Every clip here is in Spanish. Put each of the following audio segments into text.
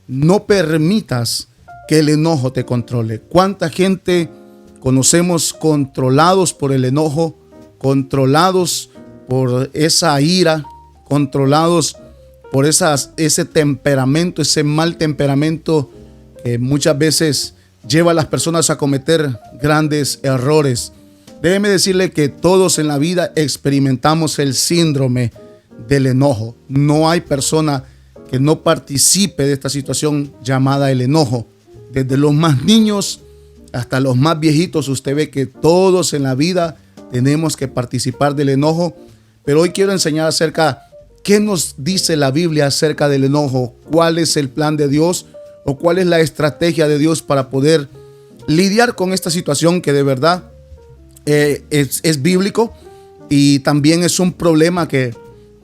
no permitas que el enojo te controle. ¿Cuánta gente conocemos controlados por el enojo, controlados por esa ira, controlados por ese temperamento, ese mal temperamento que muchas veces lleva a las personas a cometer grandes errores? Déjeme decirle que todos en la vida experimentamos el síndrome del enojo. No hay persona que no participe de esta situación llamada el enojo. Desde los más niños hasta los más viejitos, usted ve que todos en la vida tenemos que participar del enojo. Pero hoy quiero enseñar acerca qué nos dice la Biblia acerca del enojo, cuál es el plan de Dios o cuál es la estrategia de Dios para poder lidiar con esta situación que de verdad es bíblico y también es un problema que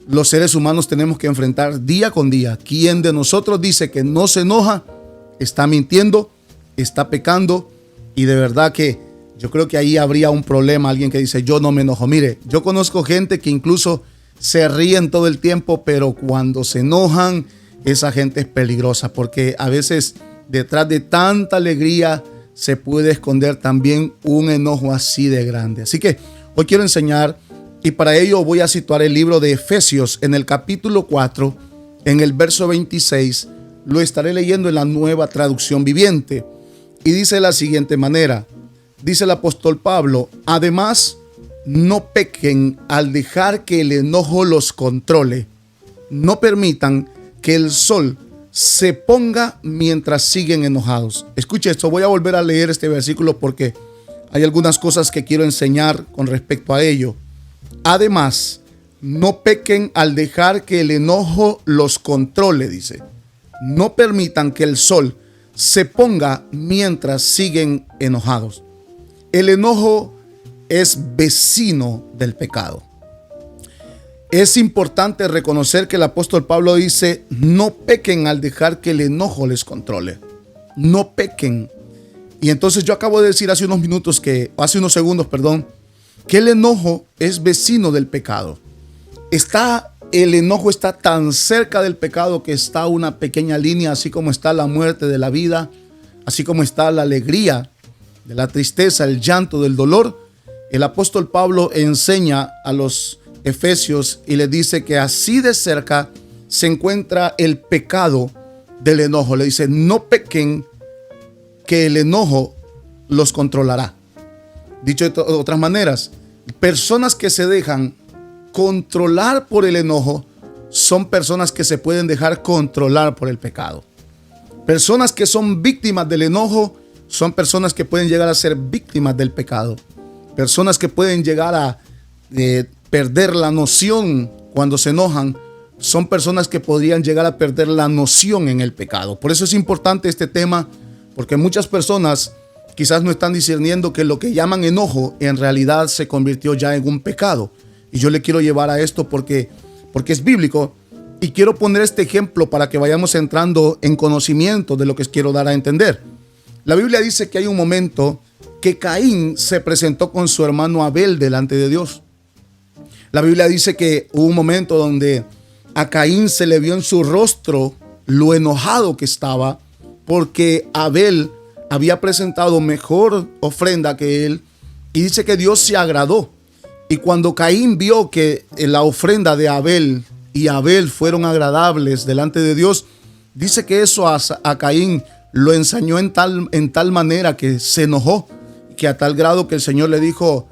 los seres humanos tenemos que enfrentar día con día. Quien de nosotros dice que no se enoja, está mintiendo, está pecando, y de verdad que yo creo que ahí habría un problema. Alguien que dice yo no me enojo. Mire, yo conozco gente que incluso se ríen todo el tiempo, pero cuando se enojan, esa gente es peligrosa, porque a veces detrás de tanta alegría se puede esconder también un enojo así de grande. Así que hoy quiero enseñar, y para ello voy a situar el libro de Efesios en el capítulo 4, en el verso 26. Lo estaré leyendo en la Nueva Traducción Viviente, y dice de la siguiente manera. Dice el apóstol Pablo: además, no pequen al dejar que el enojo los controle. No permitan que el sol se ponga mientras siguen enojados. Escuche esto, voy a volver a leer este versículo porque hay algunas cosas que quiero enseñar con respecto a ello. Además, no pequen al dejar que el enojo los controle, dice. No permitan que el sol se ponga mientras siguen enojados. El enojo es vecino del pecado. Es importante reconocer que el apóstol Pablo dice: no pequen al dejar que el enojo les controle. No pequen. Y entonces yo acabo de decir hace unos segundos, que el enojo es vecino del pecado. El enojo está tan cerca del pecado que está una pequeña línea, así como está la muerte de la vida, así como está la alegría de la tristeza, el llanto del dolor. El apóstol Pablo enseña a los Efesios y les dice que así de cerca se encuentra el pecado del enojo. Le dice: no pequen, que el enojo los controlará. Dicho de otras maneras, personas que se dejan controlar por el enojo son personas que se pueden dejar controlar por el pecado. Personas que son víctimas del enojo son personas que pueden llegar a ser víctimas del pecado. Personas que pueden llegar a perder la noción cuando se enojan son personas que podrían llegar a perder la noción en el pecado. Por eso es importante este tema, porque muchas personas quizás no están discerniendo que lo que llaman enojo en realidad se convirtió ya en un pecado. Y yo le quiero llevar a esto porque es bíblico, y quiero poner este ejemplo para que vayamos entrando en conocimiento de lo que quiero dar a entender. La Biblia dice que hay un momento que Caín se presentó con su hermano Abel delante de Dios. La Biblia dice que hubo un momento donde a Caín se le vio en su rostro lo enojado que estaba, porque Abel había presentado mejor ofrenda que él, y dice que Dios se agradó. Y cuando Caín vio que la ofrenda de Abel y Abel fueron agradables delante de Dios, dice que eso a Caín lo ensañó en tal manera que se enojó, que a tal grado que el Señor le dijo: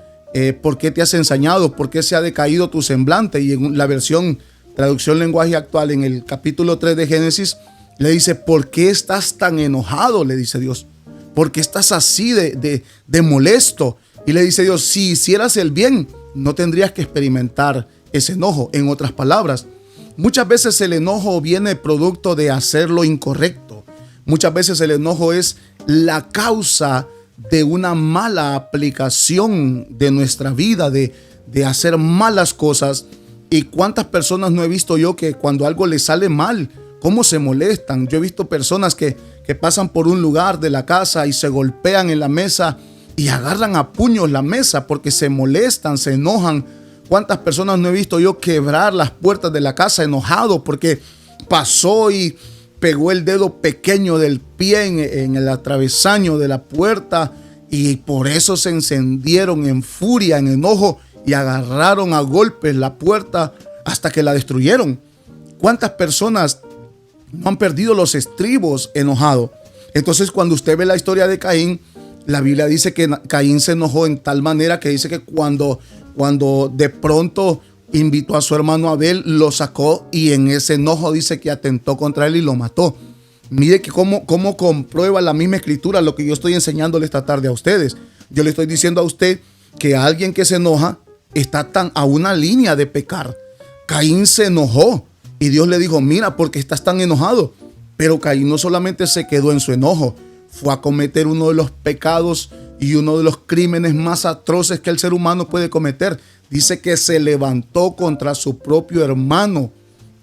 ¿por qué te has ensañado? ¿Por qué se ha decaído tu semblante? Y en la versión traducción lenguaje actual, en el capítulo 3 de Génesis, le dice: ¿por qué estás tan enojado? Le dice Dios. ¿Por qué estás así de molesto? Y le dice Dios: si hicieras el bien, no tendrías que experimentar ese enojo. En otras palabras, muchas veces el enojo viene producto de hacer lo incorrecto. Muchas veces el enojo es la causa de una mala aplicación de nuestra vida, de hacer malas cosas. Y cuántas personas no he visto yo que cuando algo les sale mal, cómo se molestan. Yo he visto personas que pasan por un lugar de la casa y se golpean en la mesa y agarran a puños la mesa porque se molestan, se enojan. ¿Cuántas personas no he visto yo quebrar las puertas de la casa enojado porque pasó y pegó el dedo pequeño del pie en el atravesaño de la puerta, y por eso se encendieron en furia, en enojo, y agarraron a golpes la puerta hasta que la destruyeron. ¿Cuántas personas no han perdido los estribos enojados? Entonces, cuando usted ve la historia de Caín, la Biblia dice que Caín se enojó en tal manera que dice que cuando de pronto invitó a su hermano Abel, lo sacó, y en ese enojo dice que atentó contra él y lo mató. Mire que cómo comprueba la misma escritura lo que yo estoy enseñándole esta tarde a ustedes. Yo le estoy diciendo a usted que alguien que se enoja está tan a una línea de pecar. Caín se enojó y Dios le dijo: mira, porque estás tan enojado. Pero Caín no solamente se quedó en su enojo, fue a cometer uno de los pecados y uno de los crímenes más atroces que el ser humano puede cometer. Dice que se levantó contra su propio hermano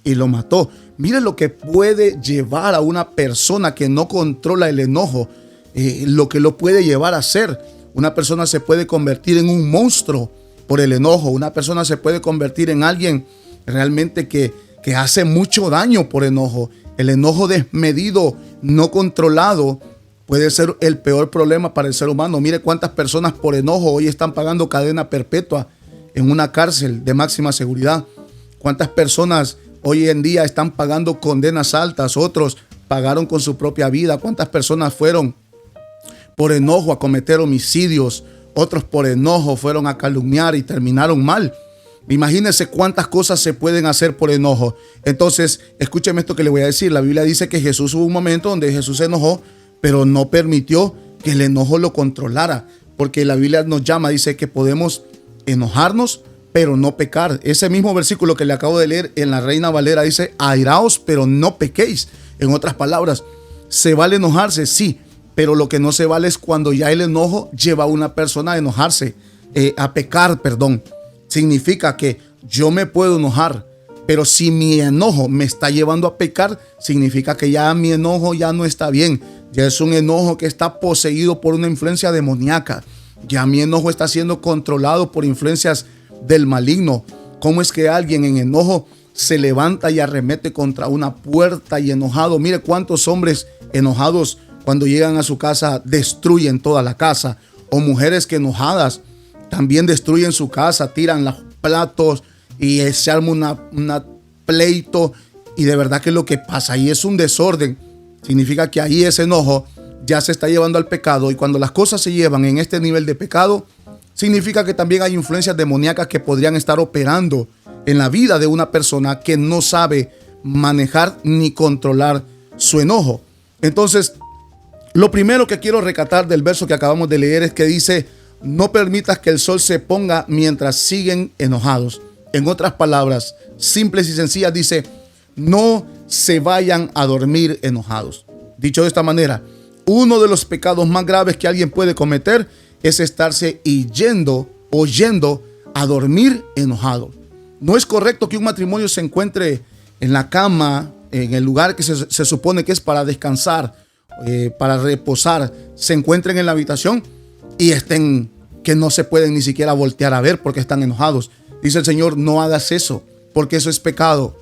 y lo mató. Mire lo que puede llevar a una persona que no controla el enojo, lo que lo puede llevar a hacer. Una persona se puede convertir en un monstruo por el enojo. Una persona se puede convertir en alguien realmente que hace mucho daño por enojo. El enojo desmedido, no controlado, puede ser el peor problema para el ser humano. Mire cuántas personas por enojo hoy están pagando cadena perpetua en una cárcel de máxima seguridad. Cuántas personas hoy en día están pagando condenas altas. Otros pagaron con su propia vida. Cuántas personas fueron por enojo a cometer homicidios. Otros por enojo fueron a calumniar y terminaron mal. Imagínense cuántas cosas se pueden hacer por enojo. Entonces, escúcheme esto que le voy a decir. La Biblia dice que Jesús, hubo un momento donde Jesús se enojó, pero no permitió que el enojo lo controlara. Porque la Biblia nos llama, dice que podemos enojarnos, pero no pecar. Ese mismo versículo que le acabo de leer en la Reina Valera dice: airaos, pero no pequéis. En otras palabras, se vale enojarse, sí, pero lo que no se vale es cuando ya el enojo lleva a una persona a enojarse, a pecar, perdón. Significa que yo me puedo enojar, pero si mi enojo me está llevando a pecar, significa que ya mi enojo ya no está bien. Ya es un enojo que está poseído por una influencia demoníaca. Ya mi enojo está siendo controlado por influencias del maligno. ¿Cómo es que alguien en enojo se levanta y arremete contra una puerta y enojado? Mire cuántos hombres enojados cuando llegan a su casa destruyen toda la casa. O mujeres que enojadas también destruyen su casa, tiran los platos y se arma una pleito. Y de verdad que lo que pasa ahí es un desorden. Significa que ahí ese enojo ya se está llevando al pecado. Y cuando las cosas se llevan en este nivel de pecado, significa que también hay influencias demoníacas que podrían estar operando en la vida de una persona que no sabe manejar ni controlar su enojo. Entonces, lo primero que quiero rescatar del verso que acabamos de leer es que dice: no permitas que el sol se ponga mientras siguen enojados. En otras palabras, simples y sencillas, dice: no se vayan a dormir enojados. Dicho de esta manera, uno de los pecados más graves que alguien puede cometer es estarse yendo a dormir enojado. No es correcto que un matrimonio se encuentre en la cama, en el lugar que se supone que es para descansar, para reposar, se encuentren en la habitación y estén que no se pueden ni siquiera voltear a ver porque están enojados. Dice el Señor: no hagas eso, porque eso es pecado.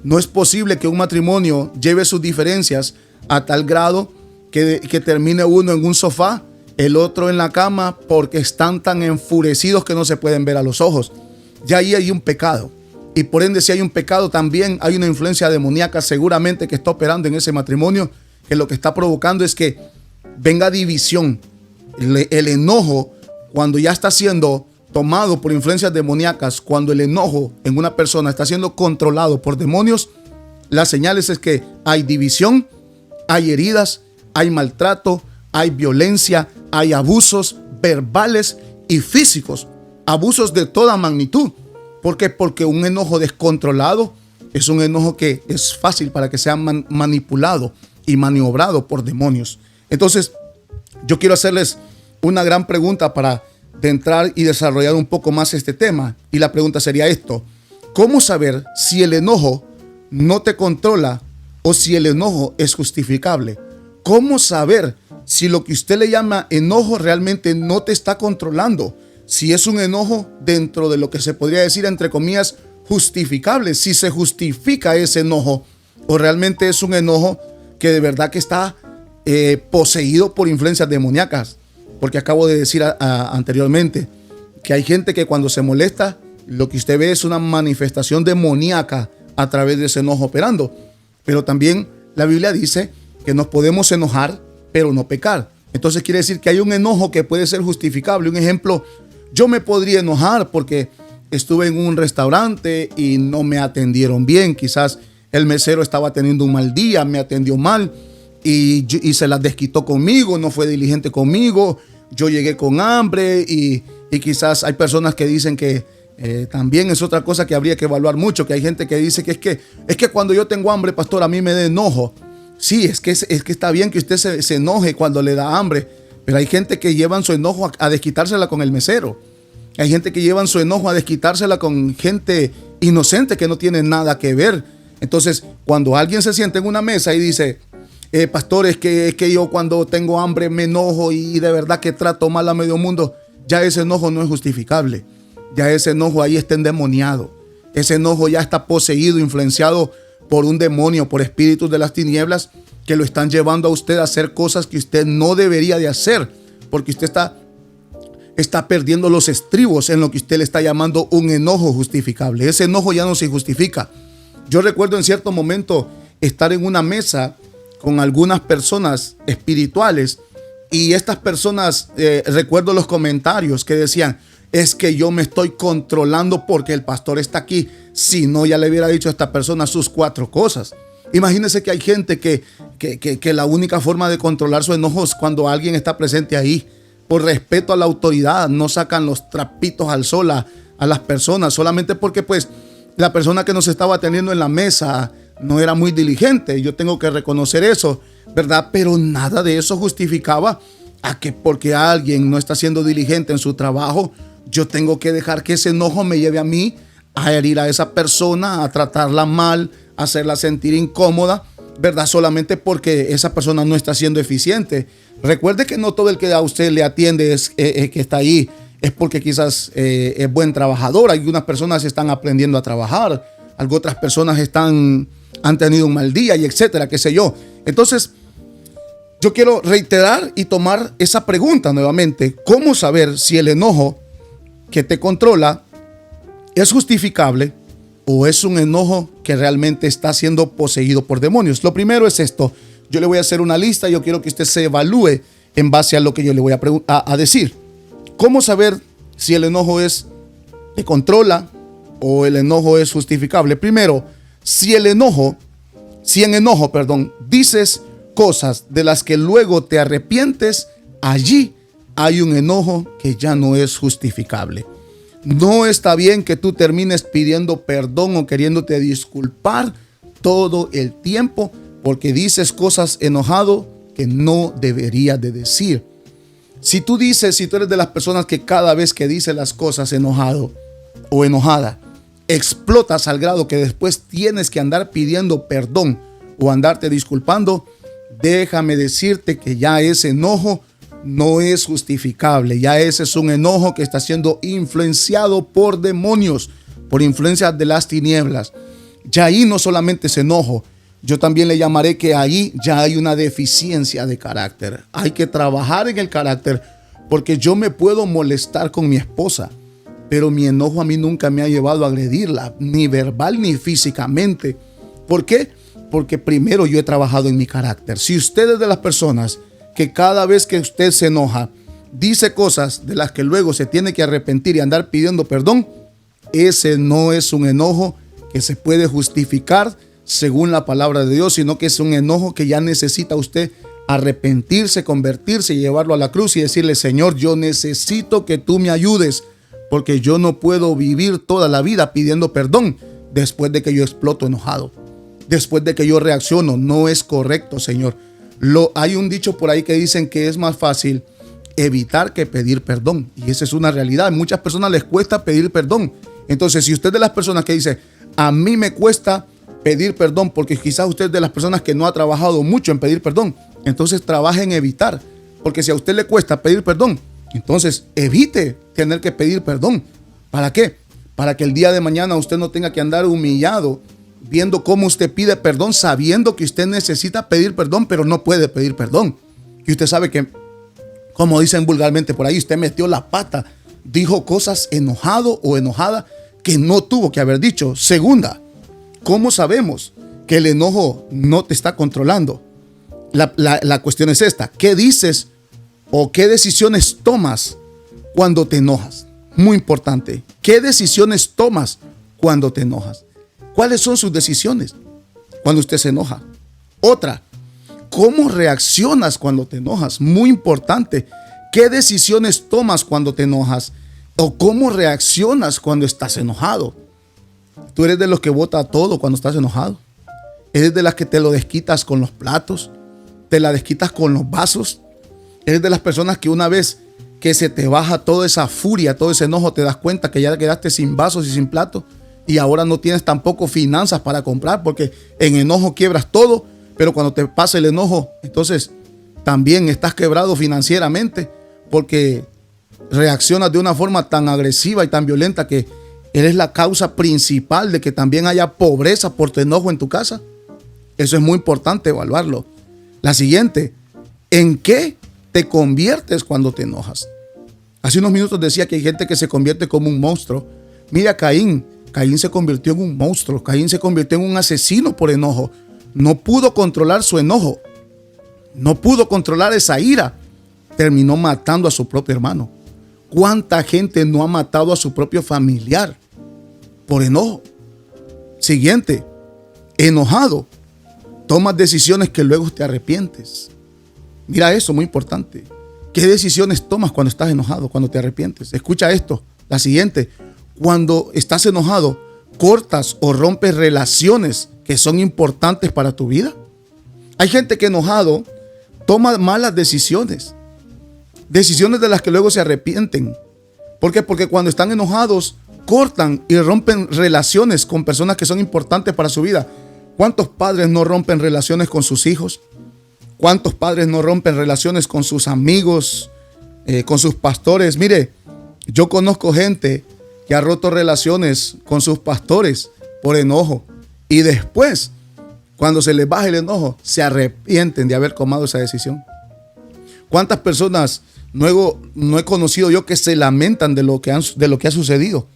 No es posible que un matrimonio lleve sus diferencias a tal grado que termine uno en un sofá, el otro en la cama, porque están tan enfurecidos que no se pueden ver a los ojos. Ya ahí hay un pecado. Y por ende, si hay un pecado, también hay una influencia demoníaca seguramente que está operando en ese matrimonio, que lo que está provocando es que venga división. El enojo, cuando ya está siendo tomado por influencias demoníacas, cuando el enojo en una persona está siendo controlado por demonios, las señales es que hay división, hay heridas, hay maltrato, hay violencia, hay abusos verbales y físicos, abusos de toda magnitud. ¿Por qué? Porque un enojo descontrolado es un enojo que es fácil para que sea manipulado y maniobrado por demonios. Entonces, yo quiero hacerles una gran pregunta para entrar y desarrollar un poco más este tema. Y la pregunta sería esto: ¿cómo saber si el enojo no te controla o si el enojo es justificable? ¿Cómo saber si lo que usted le llama enojo realmente no te está controlando? Si es un enojo dentro de lo que se podría decir, entre comillas, justificable. Si se justifica ese enojo, o realmente es un enojo que de verdad que está poseído por influencias demoníacas. Porque acabo de decir anteriormente que hay gente que cuando se molesta, lo que usted ve es una manifestación demoníaca a través de ese enojo operando. Pero también la Biblia dice que nos podemos enojar, pero no pecar. Entonces quiere decir que hay un enojo que puede ser justificable. Un ejemplo, yo me podría enojar porque estuve en un restaurante y no me atendieron bien. Quizás el mesero estaba teniendo un mal día, me atendió mal y se las desquitó conmigo, no fue diligente conmigo. Yo llegué con hambre y quizás hay personas que dicen que también es otra cosa que habría que evaluar mucho, que hay gente que dice que es que cuando yo tengo hambre, pastor, a mí me da enojo. Sí, es que está bien que usted se enoje cuando le da hambre, pero hay gente que llevan su enojo a desquitársela con el mesero. Hay gente que llevan su enojo a desquitársela con gente inocente que no tiene nada que ver. Entonces, cuando alguien se sienta en una mesa y dice, pastor, es que yo cuando tengo hambre me enojo y de verdad que trato mal a medio mundo, ya ese enojo no es justificable. Ya ese enojo ahí está endemoniado. Ese enojo ya está poseído, influenciado por un demonio, por espíritus de las tinieblas que lo están llevando a usted a hacer cosas que usted no debería de hacer, porque usted está perdiendo los estribos en lo que usted le está llamando un enojo justificable. Ese enojo ya no se justifica. Yo recuerdo en cierto momento estar en una mesa con algunas personas espirituales y estas personas, recuerdo los comentarios que decían, es que yo me estoy controlando porque el pastor está aquí. Si no, ya le hubiera dicho a esta persona sus 4 cosas. Imagínense que hay gente que la única forma de controlar su enojo es cuando alguien está presente ahí. Por respeto a la autoridad, no sacan los trapitos al sol a las personas, solamente porque pues la persona que nos estaba atendiendo en la mesa no era muy diligente. Yo tengo que reconocer eso, ¿verdad? Pero nada de eso justificaba a que porque alguien no está siendo diligente en su trabajo, yo tengo que dejar que ese enojo me lleve a mí a herir a esa persona, a tratarla mal, a hacerla sentir incómoda, ¿verdad? Solamente porque esa persona no está siendo eficiente. Recuerde que no todo el que a usted le atiende es que está ahí es porque quizás es buen trabajador. Algunas personas están aprendiendo a trabajar, otras personas han tenido un mal día y etcétera, qué sé yo. Entonces, yo quiero reiterar y tomar esa pregunta nuevamente. ¿Cómo saber si el enojo que te controla es justificable o es un enojo que realmente está siendo poseído por demonios? Lo primero es esto. Yo le voy a hacer una lista. Yo quiero que usted se evalúe en base a lo que yo le voy a decir. ¿Cómo saber si el enojo te controla o el enojo es justificable? Primero, si en enojo, dices cosas de las que luego te arrepientes, allí hay un enojo que ya no es justificable. No está bien que tú termines pidiendo perdón o queriéndote disculpar todo el tiempo porque dices cosas enojado que no deberías de decir. Si tú eres de las personas que cada vez que dices las cosas enojado o enojada, explotas al grado que después tienes que andar pidiendo perdón o andarte disculpando, déjame decirte que ya ese enojo no es justificable. Ya ese es un enojo que está siendo influenciado por demonios, por influencias de las tinieblas. Ya ahí no solamente es enojo, yo también le llamaré que ahí ya hay una deficiencia de carácter. Hay que trabajar en el carácter, porque yo me puedo molestar con mi esposa, pero mi enojo a mí nunca me ha llevado a agredirla, ni verbal ni físicamente. ¿Por qué? Porque primero yo he trabajado en mi carácter. Si usted es de las personas que cada vez que usted se enoja, dice cosas de las que luego se tiene que arrepentir y andar pidiendo perdón, ese no es un enojo que se puede justificar según la palabra de Dios, sino que es un enojo que ya necesita usted arrepentirse, convertirse y llevarlo a la cruz y decirle: Señor, yo necesito que tú me ayudes, porque yo no puedo vivir toda la vida pidiendo perdón después de que yo exploto enojado, después de que yo reacciono. No es correcto, Señor. Hay un dicho por ahí que dicen que es más fácil evitar que pedir perdón, y esa es una realidad. A muchas personas les cuesta pedir perdón. Entonces, si usted es de las personas que dice: a mí me cuesta pedir perdón, porque quizás usted es de las personas que no ha trabajado mucho en pedir perdón, entonces trabaje en evitar, porque si a usted le cuesta pedir perdón, entonces evite tener que pedir perdón. ¿Para qué? Para que el día de mañana usted no tenga que andar humillado viendo cómo usted pide perdón, sabiendo que usted necesita pedir perdón, pero no puede pedir perdón. Y usted sabe que, como dicen vulgarmente por ahí, usted metió la pata, dijo cosas enojado o enojada que no tuvo que haber dicho. Segunda, ¿cómo sabemos que el enojo no te está controlando? La cuestión es esta: ¿qué dices o qué decisiones tomas cuando te enojas? Muy importante. ¿Qué decisiones tomas cuando te enojas? ¿Cuáles son sus decisiones cuando usted se enoja? Otra, ¿cómo reaccionas cuando te enojas? Muy importante. ¿Qué decisiones tomas cuando te enojas? ¿O cómo reaccionas cuando estás enojado? ¿Tú eres de los que bota todo cuando estás enojado? ¿Eres de las que te lo desquitas con los platos? ¿Te la desquitas con los vasos? ¿Eres de las personas que una vez que se te baja toda esa furia, todo ese enojo, te das cuenta que ya quedaste sin vasos y sin platos y ahora no tienes tampoco finanzas para comprar porque en enojo quiebras todo, pero cuando te pasa el enojo, entonces también estás quebrado financieramente porque reaccionas de una forma tan agresiva y tan violenta que eres la causa principal de que también haya pobreza por tu enojo en tu casa? Eso es muy importante evaluarlo. La siguiente, ¿en qué te conviertes cuando te enojas? Hace unos minutos decía que hay gente que se convierte como un monstruo. Mira Caín se convirtió en un monstruo. Caín se convirtió en un asesino por enojo. No pudo controlar su enojo. No pudo controlar esa ira. Terminó matando a su propio hermano. ¿Cuánta gente no ha matado a su propio familiar por enojo? Siguiente, enojado, tomas decisiones que luego te arrepientes. Mira eso, muy importante. ¿Qué decisiones tomas cuando estás enojado, cuando te arrepientes? Escucha esto, la siguiente. Cuando estás enojado, cortas o rompes relaciones que son importantes para tu vida. Hay gente que enojado toma malas decisiones. Decisiones de las que luego se arrepienten. ¿Por qué? Porque cuando están enojados, cortan y rompen relaciones con personas que son importantes para su vida. ¿Cuántos padres no rompen relaciones con sus hijos? ¿Cuántos padres no rompen relaciones con sus amigos, con sus pastores? Mire, yo conozco gente que ha roto relaciones con sus pastores por enojo. Y después, cuando se les baja el enojo, se arrepienten de haber tomado esa decisión. ¿Cuántas personas no he conocido yo que se lamentan de lo que ha sucedido?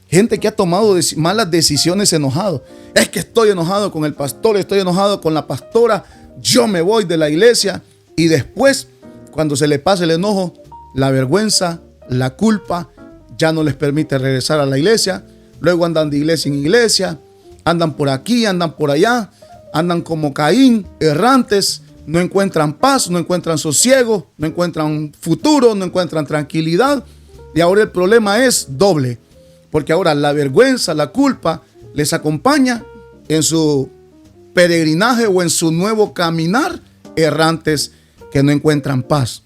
Gente que ha tomado malas decisiones enojado. Es que estoy enojado con el pastor, estoy enojado con la pastora, yo me voy de la iglesia. Y después, cuando se le pasa el enojo, la vergüenza, la culpa, ya no les permite regresar a la iglesia. Luego andan de iglesia en iglesia, andan por aquí, andan por allá, andan como Caín, errantes, no encuentran paz, no encuentran sosiego, no encuentran futuro, no encuentran tranquilidad. Y ahora el problema es doble, porque ahora la vergüenza, la culpa les acompaña en su peregrinaje o en su nuevo caminar, errantes que no encuentran paz.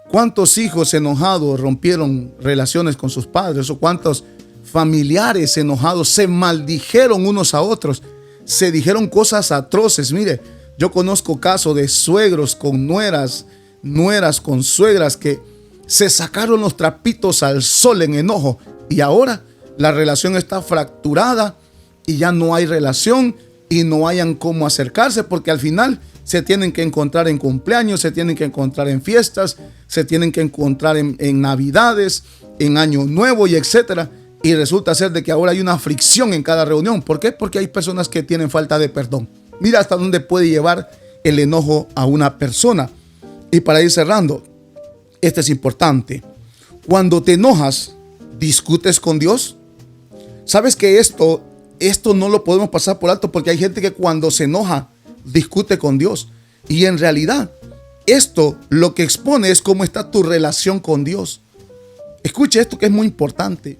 ¿Cuántos hijos enojados rompieron relaciones con sus padres? ¿O cuántos familiares enojados se maldijeron unos a otros? Se dijeron cosas atroces. Mire, yo conozco casos de suegros con nueras, nueras con suegras que se sacaron los trapitos al sol en enojo y ahora la relación está fracturada y ya no hay relación y no hayan cómo acercarse porque al final se tienen que encontrar en cumpleaños, se tienen que encontrar en fiestas, se tienen que encontrar en navidades, en año nuevo y etcétera. Y resulta ser de que ahora hay una fricción en cada reunión. ¿Por qué? Porque hay personas que tienen falta de perdón. Mira hasta dónde puede llevar el enojo a una persona. Y para ir cerrando, este es importante. Cuando te enojas, ¿discutes con Dios? ¿Sabes que esto no lo podemos pasar por alto? Porque hay gente que cuando se enoja, discute con Dios. Y en realidad, esto lo que expone es cómo está tu relación con Dios. Escuche esto que es muy importante.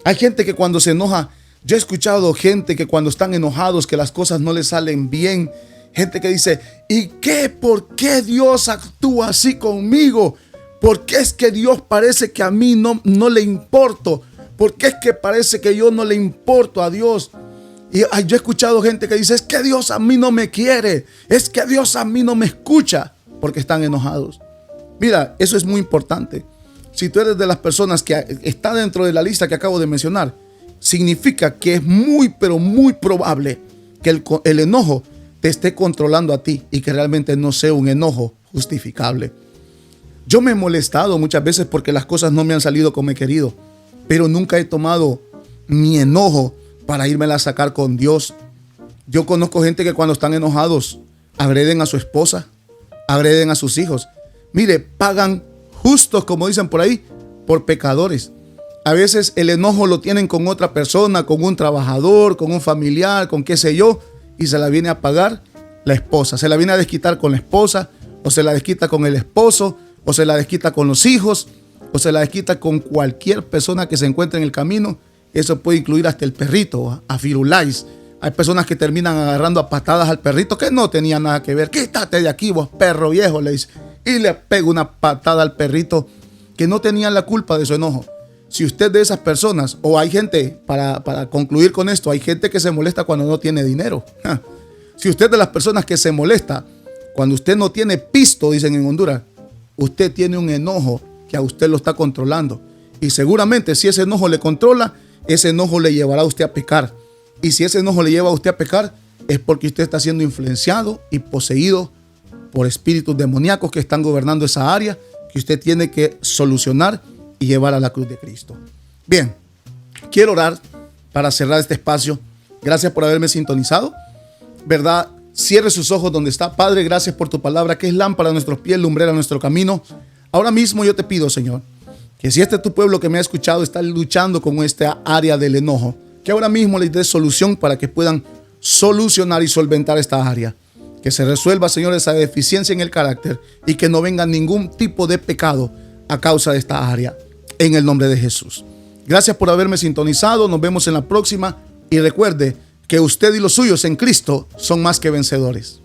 Hay gente que cuando se enoja, yo he escuchado gente que cuando están enojados, que las cosas no les salen bien, gente que dice, ¿y qué? ¿Por qué Dios actúa así conmigo? ¿Por qué es que Dios parece que a mí no le importo? ¿Por qué es que parece que yo no le importo a Dios? Y yo he escuchado gente que dice, es que Dios a mí no me quiere, es que Dios a mí no me escucha, porque están enojados. Mira, eso es muy importante. Si tú eres de las personas que está dentro de la lista que acabo de mencionar, significa que es muy, pero muy probable que el enojo te esté controlando a ti y que realmente no sea un enojo justificable. Yo me he molestado muchas veces porque las cosas no me han salido como he querido, pero nunca he tomado mi enojo para irme a sacar con Dios. Yo conozco gente que cuando están enojados agreden a su esposa, agreden a sus hijos. Mire, pagan justos, como dicen por ahí, por pecadores. A veces el enojo lo tienen con otra persona, con un trabajador, con un familiar, con qué sé yo, y se la viene a pagar la esposa. Se la viene a desquitar con la esposa, o se la desquita con el esposo, o se la desquita con los hijos, o se la desquita con cualquier persona que se encuentre en el camino. Eso puede incluir hasta el perrito, a Firulais. Hay personas que terminan agarrando a patadas al perrito que no tenía nada que ver. Quítate de aquí, vos perro viejo, le dice. Y le pega una patada al perrito que no tenía la culpa de su enojo. Si usted de esas personas, o hay gente, para concluir con esto, hay gente que se molesta cuando no tiene dinero. Si usted de las personas que se molesta cuando usted no tiene pisto, dicen en Honduras, usted tiene un enojo que a usted lo está controlando. Y seguramente si ese enojo le controla, ese enojo le llevará a usted a pecar. Y si ese enojo le lleva a usted a pecar, es porque usted está siendo influenciado y poseído por espíritus demoníacos que están gobernando esa área que usted tiene que solucionar y llevar a la cruz de Cristo. Bien, quiero orar para cerrar este espacio. Gracias por haberme sintonizado. ¿Verdad? Cierre sus ojos donde está. Padre, gracias por tu palabra que es lámpara a nuestros pies, lumbrera a nuestro camino. Ahora mismo yo te pido, Señor, que si este es tu pueblo que me ha escuchado está luchando con esta área del enojo, que ahora mismo les dé solución para que puedan solucionar y solventar esta área. Que se resuelva, Señor, esa deficiencia en el carácter y que no venga ningún tipo de pecado a causa de esta área. En el nombre de Jesús. Gracias por haberme sintonizado. Nos vemos en la próxima. Y recuerde que usted y los suyos en Cristo son más que vencedores.